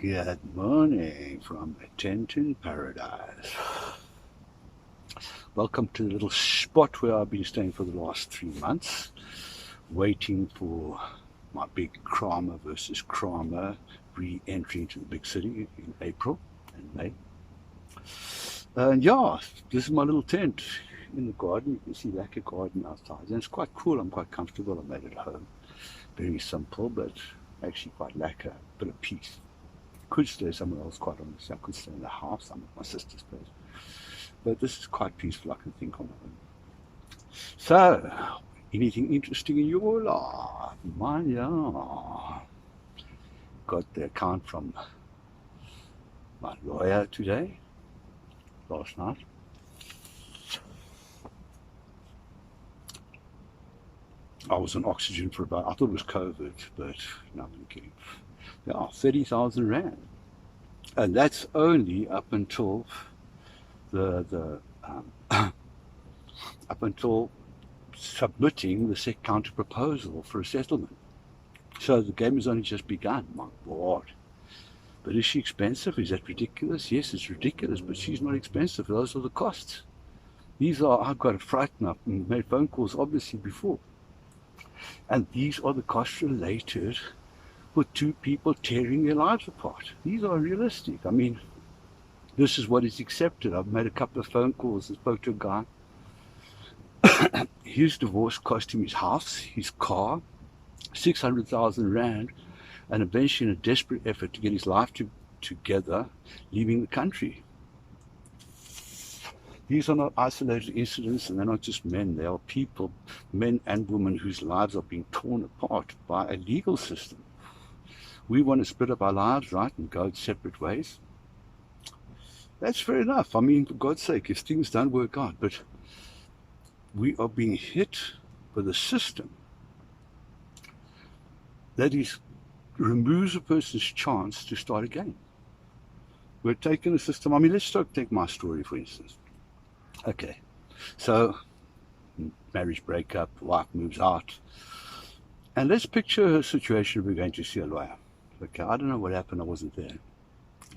Good morning from Attention Paradise. Welcome to the little spot where I've been staying for the last 3 months, waiting for my big Kramer versus Kramer re-entry into the big city in April and May. And yeah, this is my little tent in the garden. You can see like a garden outside, and it's quite cool. I'm quite comfortable. I made it at home. Very simple, but actually quite like a bit of peace. Could stay somewhere else, quite honestly. I could stay in the house. I'm at my sister's place. But this is quite peaceful, I can think on my own. So, anything interesting in your life? Mine, yeah. Got the account from my lawyer today, last night. I was on oxygen for about, I thought it was COVID, but no, I'm kidding. Yeah, 30,000 Rand. And that's only up until up until submitting the counter proposal for a settlement. So the game has only just begun. My God. But is she expensive? Is that ridiculous? Yes, it's ridiculous, but she's not expensive. Those are the costs. I've got to frighten up and made phone calls obviously before. And these are the costs related with two people tearing their lives apart. These are realistic. I mean, this is what is accepted. I've made a couple of phone calls and spoke to a guy. His divorce cost him his house, his car, 600,000 Rand, and eventually in a desperate effort to get his life together, leaving the country. These are not isolated incidents, and they're not just men. They are people, men and women, whose lives are being torn apart by a legal system. We want to split up our lives, right, and go separate ways. That's fair enough. I mean, for God's sake, if things don't work out, but we are being hit with a system that removes a person's chance to start again. We're taking a system. I mean, let's take my story, for instance. Okay, so marriage breakup, wife moves out, and let's picture her situation. We're going to see a lawyer. Okay, I don't know what happened. I wasn't there.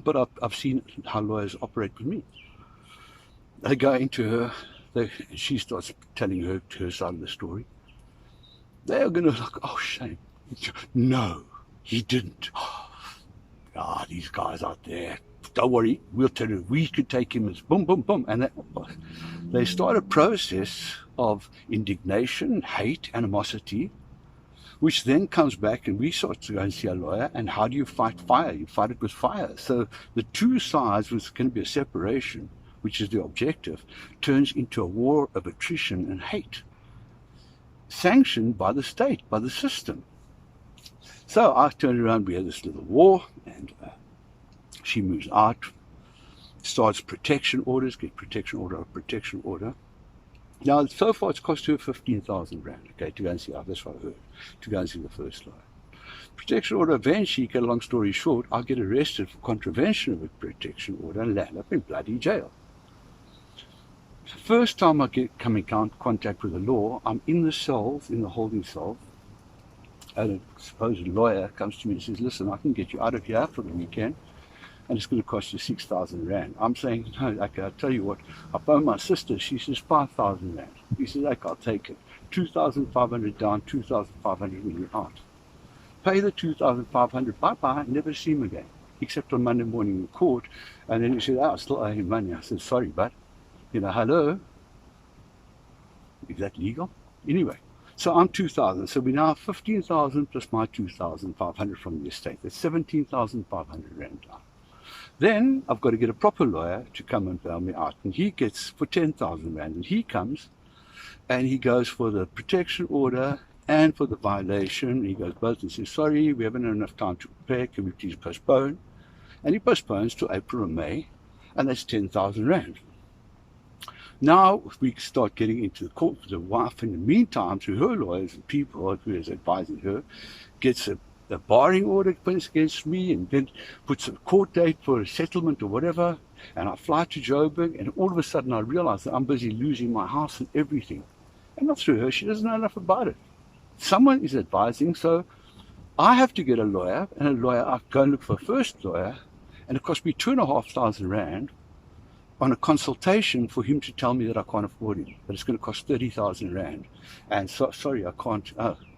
But I've seen how lawyers operate with me. They go into her, she starts telling her side of the story. They are going to like, oh, shame. No, he didn't. These guys out there, don't worry, we'll tell you, we could take him as boom, boom, boom. And they start a process of indignation, hate, animosity, which then comes back and we start to go and see a lawyer. And how do you fight fire? You fight it with fire. So the two sides, which can be a separation, which is the objective, turns into a war of attrition and hate, sanctioned by the state, by the system. So I turned around, we had this little war, and she moves out, starts protection orders, get protection order after protection order. Now, so far it's cost her 15,000 Rand, okay, to go and see, that's what I heard, to go and see the first lawyer. Protection order, eventually, get a long story short, I get arrested for contravention of a protection order and land up in bloody jail. The first time I come in contact with the law, I'm in the cells, in the holding cell, and a supposed lawyer comes to me and says, listen, I can get you out of here for the weekend, and it's going to cost you 6,000 Rand. I'm saying, no, okay, I'll tell you what, I phoned my sister, she says 5,000 Rand. He says, okay, I'll take it. 2,500 down, 2,500 when you're out. Pay the 2,500, bye-bye, never see him again, except on Monday morning in court. And then he said, I still owe him money. I said, sorry, but, hello? Is that legal? Anyway, so I'm 2,000. So we now have 15,000 plus my 2,500 from the estate. That's 17,500 Rand down. Then I've got to get a proper lawyer to come and bail me out. And he gets for 10,000 Rand. And he comes and he goes for the protection order and for the violation. He goes both and says, sorry, we haven't had enough time to prepare. Can we please postpone? And he postpones to April or May. And that's 10,000 Rand. Now we start getting into the court. The wife, in the meantime, through her lawyers and people who is advising her, gets a barring order put against me, and then puts a court date for a settlement or whatever. And I fly to Joburg, and all of a sudden I realize that I'm busy losing my house and everything. And not through her, she doesn't know enough about it. Someone is advising, so I have to get a lawyer, and a lawyer, I go and look for a first lawyer, and it cost me 2,500 rand on a consultation for him to tell me that I can't afford him, that it's going to cost 30,000 rand. And so, sorry, I can't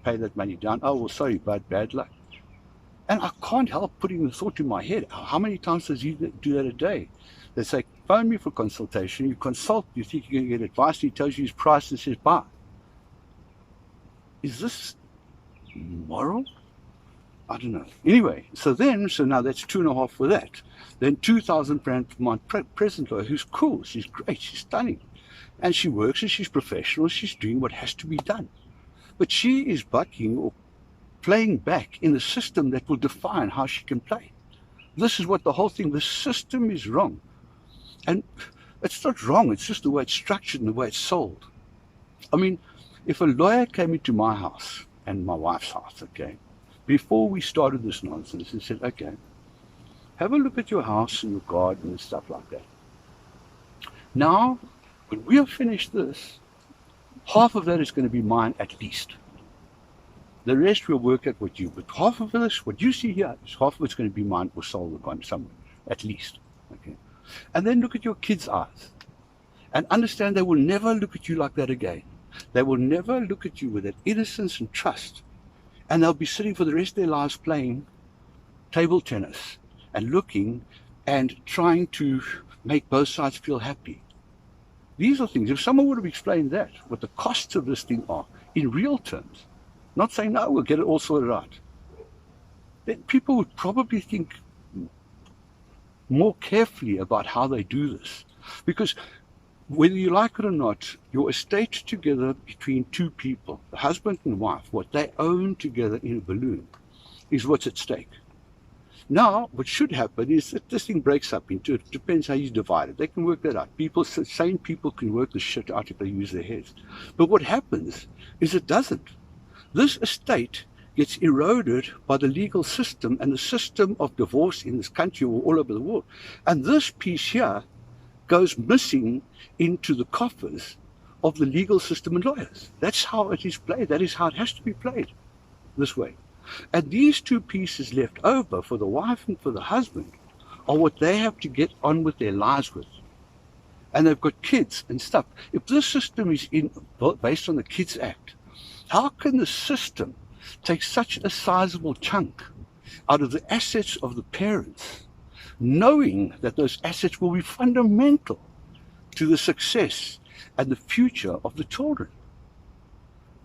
pay that money down. Oh, well, sorry, bad luck. And I can't help putting the thought in my head, how many times does he do that a day? They say, phone me for consultation, you consult, you think you're going to get advice, and he tells you his price and says, buy. Is this moral? I don't know. Anyway, so now that's 2.5 for that. Then 2,000 rand for my present lawyer, who's cool, she's great, she's stunning. And she works and she's professional, she's doing what has to be done. But she is bucking or playing back in a system that will define how she can play. This is what the whole thing, the system is wrong. And it's not wrong, it's just the way it's structured and the way it's sold. I mean, if a lawyer came into my house and my wife's house, okay, before we started this nonsense, and said, okay, have a look at your house and your garden and stuff like that. Now, when we have finished this, half of that is going to be mine at least. The rest we'll work at with you. But half of this, what you see here, half of it's going to be mine or sold or somewhere, at least. Okay. And then look at your kids' eyes. And understand they will never look at you like that again. They will never look at you with that innocence and trust. And they'll be sitting for the rest of their lives playing table tennis and looking and trying to make both sides feel happy. These are things, if someone would have explained that, what the costs of this thing are, in real terms, not saying, no, we'll get it all sorted out, then people would probably think more carefully about how they do this. Because whether you like it or not, your estate together between two people, the husband and wife, what they own together in a balloon, is what's at stake. Now, what should happen is that this thing breaks up into, it depends how you divide it. They can work that out. Sane people can work the shit out if they use their heads. But what happens is it doesn't. This estate gets eroded by the legal system and the system of divorce in this country or all over the world. And this piece here goes missing into the coffers of the legal system and lawyers. That's how it is played. That is how it has to be played, this way. And these two pieces left over for the wife and for the husband are what they have to get on with their lives with. And they've got kids and stuff. If this system is based on the Kids Act, how can the system take such a sizable chunk out of the assets of the parents, knowing that those assets will be fundamental to the success and the future of the children?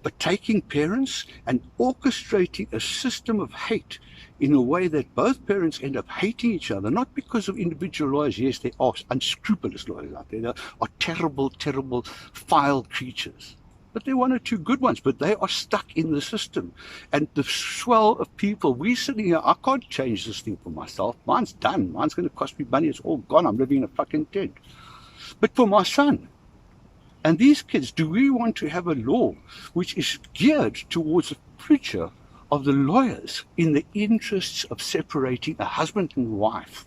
But taking parents and orchestrating a system of hate in a way that both parents end up hating each other, not because of individual lawyers. Yes, there are unscrupulous lawyers out there. There are terrible, terrible, vile creatures. But there are one or two good ones, but they are stuck in the system. And the swell of people, we sitting here, I can't change this thing for myself. Mine's done. Mine's going to cost me money. It's all gone. I'm living in a fucking tent. But for my son, and these kids, do we want to have a law which is geared towards the future of the lawyers in the interests of separating a husband and wife,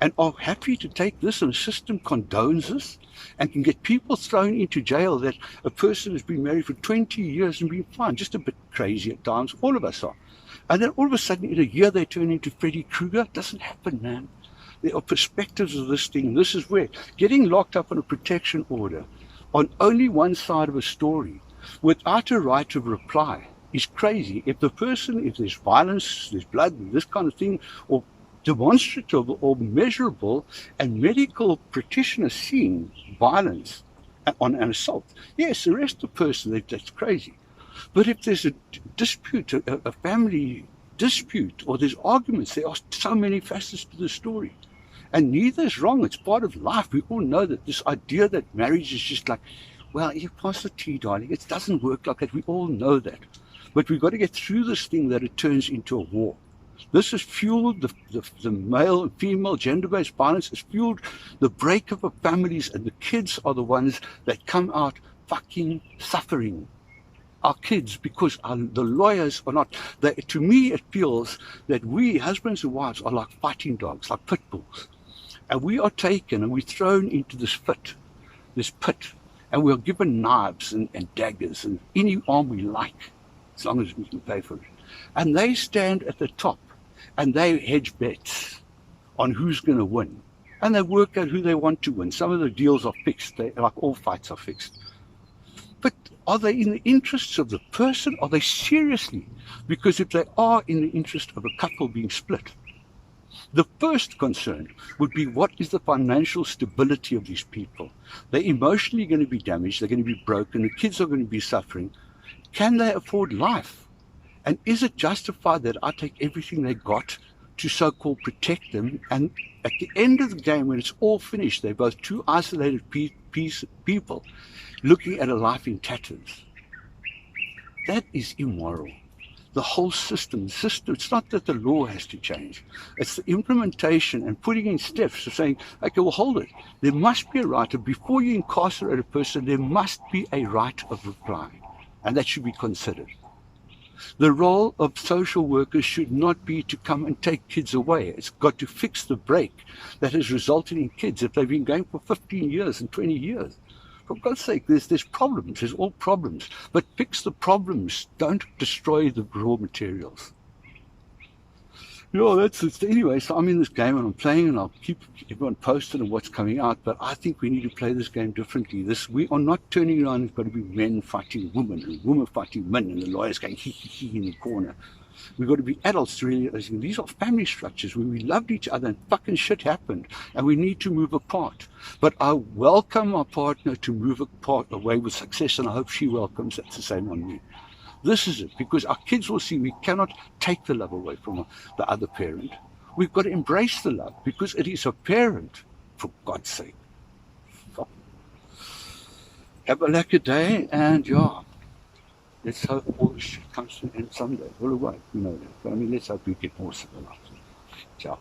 and are happy to take this and the system condones this and can get people thrown into jail that a person has been married for 20 years and been fine, just a bit crazy at times, all of us are. And then all of a sudden in a year they turn into Freddy Krueger? It doesn't happen, man. There are perspectives of this thing. This is where getting locked up on a protection order on only one side of a story without a right of reply is crazy. If there's violence, there's blood, this kind of thing, or demonstrative or measurable, and medical practitioners seeing violence on an assault, yes, arrest the person, that's crazy. But if there's a dispute, a family dispute, or there's arguments, there are so many facets to the story. And neither is wrong. It's part of life. We all know that this idea that marriage is just like, well, you pass the tea, darling. It doesn't work like that. We all know that. But we've got to get through this thing that it turns into a war. This has fueled the male and female gender-based violence. Has fueled the breakup of families, and the kids are the ones that come out fucking suffering. Our kids, because the lawyers are not. To me, it feels that we, husbands and wives, are like fighting dogs, like pit bulls. And we are taken and we're thrown into this pit, and we're given knives and daggers and any arm we like, as long as we can pay for it. and they stand at the top and they hedge bets on who's going to win. And they work out who they want to win. Some of the deals are fixed, like all fights are fixed. But are they in the interests of the person? Are they seriously? Because if they are in the interest of a couple being split, the first concern would be, what is the financial stability of these people? They're emotionally going to be damaged. They're going to be broken. The kids are going to be suffering. Can they afford life? And is it justified that I take everything they got to so-called protect them? And at the end of the game, when it's all finished, they're both two isolated people looking at a life in tatters. That is immoral. The whole system, it's not that the law has to change. It's the implementation and putting in steps of saying, okay, well, hold it. There must be a right of, before you incarcerate a person, there must be a right of reply. And that should be considered. The role of social workers should not be to come and take kids away. It's got to fix the break that has resulted in kids if they've been going for 15 years and 20 years. For God's sake, there's problems, there's all problems. But fix the problems, don't destroy the raw materials. That's it. Anyway, so I'm in this game and I'm playing, and I'll keep everyone posted on what's coming out, but I think we need to play this game differently. We are not turning around, it's got to be men fighting women and women fighting men and the lawyers going hee in the corner. We've got to be adults realizing these are family structures where we loved each other and fucking shit happened and we need to move apart. But I welcome my partner to move apart away with success, and I hope she welcomes that the same on me. This is it, because our kids will see we cannot take the love away from the other parent. We've got to embrace the love because it is a parent, for God's sake. Have a lucky day, and let's hope all this shit comes to an end someday. Well, it won't, that. But let's hope we get more civilized. Ciao.